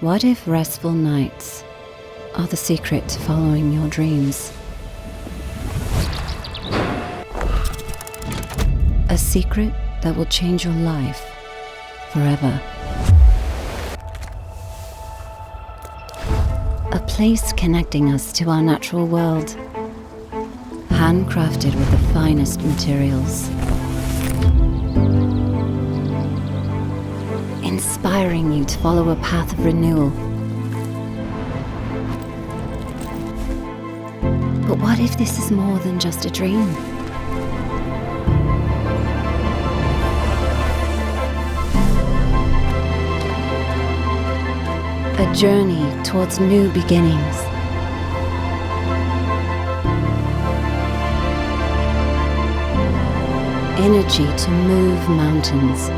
What if restful nights are the secret to following your dreams? A secret that will change your life forever. A place connecting us to our natural world, handcrafted with the finest materials. Inspiring you to follow a path of renewal. But what if this is more than just a dream? A journey towards new beginnings. Energy to move mountains.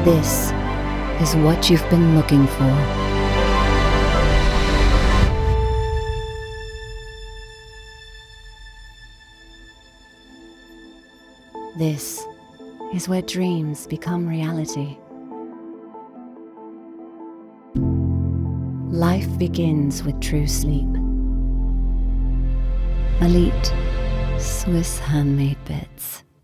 This is what you've been looking for. This is where dreams become reality. Life begins with true sleep. Elite Swiss handmade beds.